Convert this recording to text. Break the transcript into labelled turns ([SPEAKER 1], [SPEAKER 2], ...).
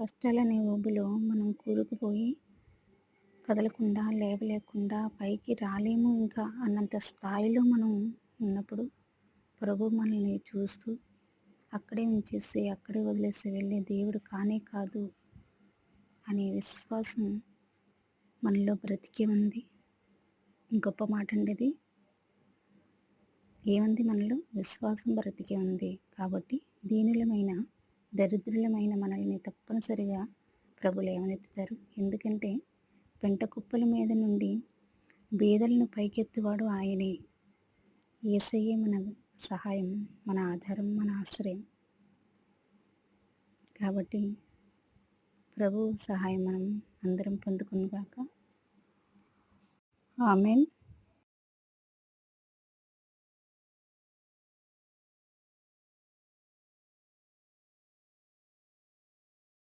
[SPEAKER 1] కష్టాలనే ఊబిలో మనం కూరుకుపోయి కదలకుండా, లేవలేకుండా, పైకి రాలేము ఇంకా అన్నంత స్థాయిలో మనం ఉన్నప్పుడు, ప్రభు మనల్ని చూస్తూ అక్కడే ఉంచేసి, అక్కడే వదిలేసి వెళ్ళే దేవుడు కానే కాదు అనే విశ్వాసం మనలో బ్రతికి ఉంది. గొప్ప మాట అండి ఇది. ఏముంది మనలో? విశ్వాసం బ్రతికి ఉంది. కాబట్టి దీనులమైన, దరిద్రులమైన మనల్ని తప్పనిసరిగా ప్రభు లేవనెత్తుతారు. ఎందుకంటే పెంట కుప్పల మీద నుండి బీదలను పైకెత్తువాడు ఆయనే. యేసయ్యే మన సహాయం, మన ఆధారం, మన ఆశ్రయం. కాబట్టి ప్రభు సహాయం మనం అందరం పొందుకునుగాక. ఆమేన్.